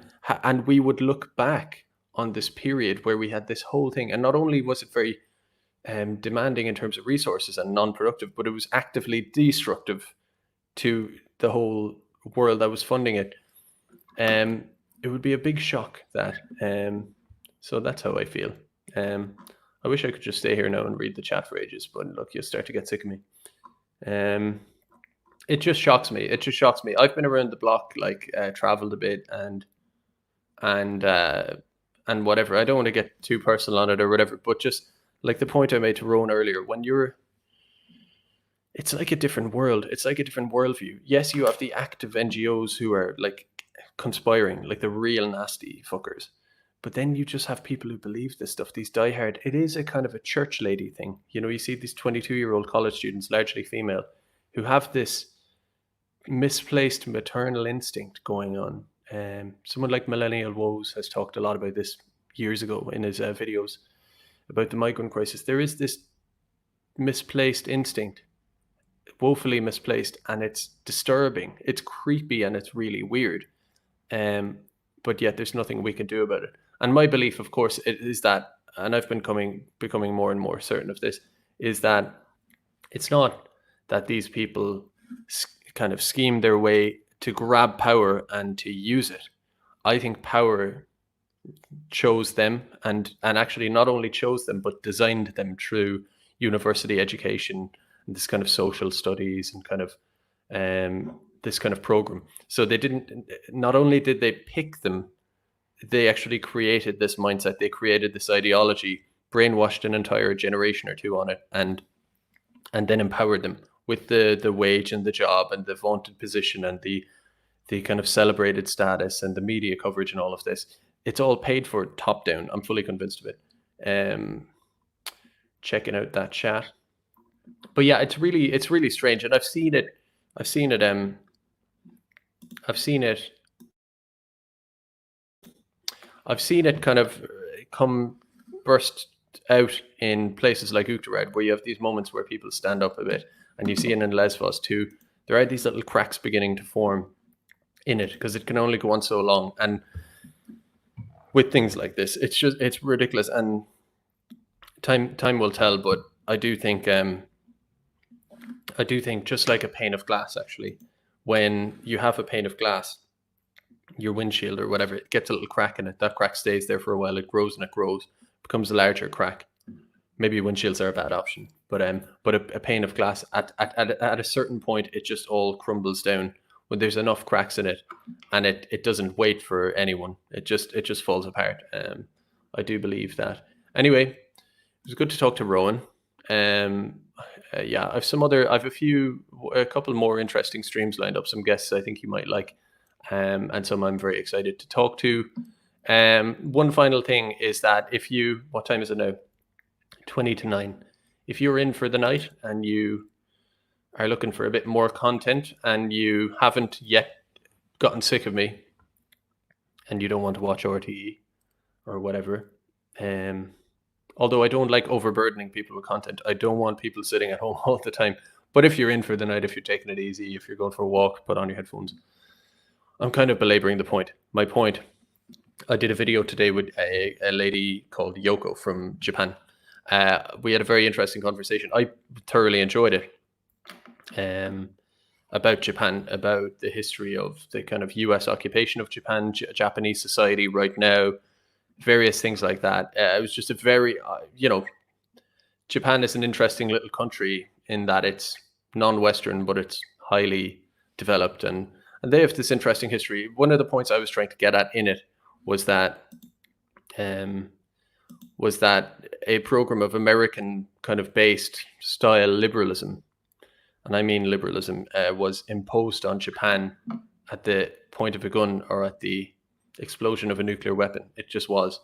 we would look back on this period where we had this whole thing, and not only was it very demanding in terms of resources and non-productive, but it was actively destructive to the whole world that was funding it. It would be a big shock that. So that's how I feel. I wish I could just stay here now and read the chat for ages, but look, you'll start to get sick of me. It just shocks me. It just shocks me. I've been around the block, like traveled a bit, and whatever. I don't want to get too personal on it or whatever, but just like the point I made to Rowan earlier, it's like a different world. It's like a different worldview. Yes, you have the active NGOs who are like conspiring, like the real nasty fuckers. But then you just have people who believe this stuff, these diehard. It is a kind of a church lady thing. You know, you see these 22-year-old college students, largely female, who have this misplaced maternal instinct going on. Someone like Millennial Woes has talked a lot about this years ago in his videos about the migrant crisis. There is this misplaced instinct, woefully misplaced, and it's disturbing. It's creepy and it's really weird. But yet there's nothing we can do about it. And my belief, of course, is that, and I've been becoming more and more certain of this, is that it's not that these people kind of scheme their way to grab power and to use it. I think power chose them, and actually not only chose them, but designed them through university education and this kind of social studies and kind of this kind of program. So they didn't, not only did they pick them, they actually created this mindset. They created this ideology, brainwashed an entire generation or two on it, and then empowered them with the wage and the job and the vaunted position and the kind of celebrated status and the media coverage and all of this. It's all paid for top down. I'm fully convinced of it. Checking out that chat. But yeah, it's really strange, and I've seen it kind of come burst out in places like Uachtarad, where you have these moments where people stand up a bit, and you see it in Lesvos too. There are these little cracks beginning to form in it because it can only go on so long. And with things like this, it's ridiculous, and time will tell. But I do think just like a pane of glass, actually, when you have a pane of glass, your windshield or whatever, it gets a little crack in it. That crack stays there for a while. It grows and it grows, becomes a larger crack. Maybe windshields are a bad option, but a pane of glass at a certain point, it just all crumbles down when there's enough cracks in it, and it doesn't wait for anyone. It just falls apart. I do believe that. Anyway, it was good to talk to Rowan. Yeah, I've a couple more interesting streams lined up. Some guests I think you might like, and some I'm very excited to talk to. One final thing is that what time is it now? 20 to 9. If you're in for the night and you are looking for a bit more content and you haven't yet gotten sick of me and you don't want to watch RTE or whatever, although I don't like overburdening people with content. I don't want people sitting at home all the time. But if you're in for the night, if you're taking it easy, if you're going for a walk, put on your headphones. I'm kind of belaboring the point. My point, I did a video today with a lady called Yoko from Japan. We had a very interesting conversation. I thoroughly enjoyed it. About Japan, about the history of the kind of US occupation of Japan, Japanese society right now, various things like that. It was just a very, Japan is an interesting little country in that it's non-Western, but it's highly developed, and they have this interesting history. One of the points I was trying to get at in it was that a program of American kind of based style liberalism, and I mean liberalism, was imposed on Japan at the point of a gun or at the explosion of a nuclear weapon. It just was.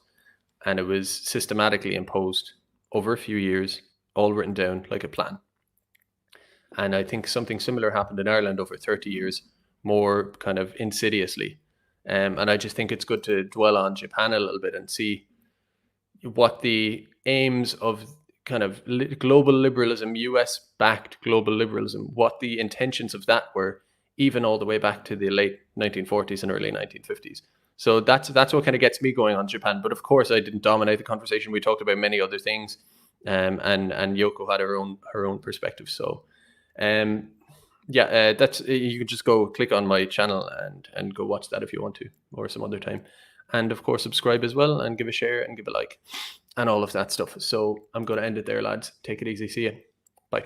And it was systematically imposed over a few years, all written down like a plan. And I think something similar happened in Ireland over 30 years, more kind of insidiously. And I just think it's good to dwell on Japan a little bit and see what the aims of kind of global liberalism, US-backed global liberalism, what the intentions of that were, even all the way back to the late 1940s and early 1950s. So that's what kind of gets me going on Japan. But of course, I didn't dominate the conversation. We talked about many other things, and Yoko had her own perspective. So, that's you can just go click on my channel and go watch that if you want to, or some other time. And of course, subscribe as well, and give a share and give a like, and all of that stuff. So I'm going to end it there, lads. Take it easy. See you. Bye.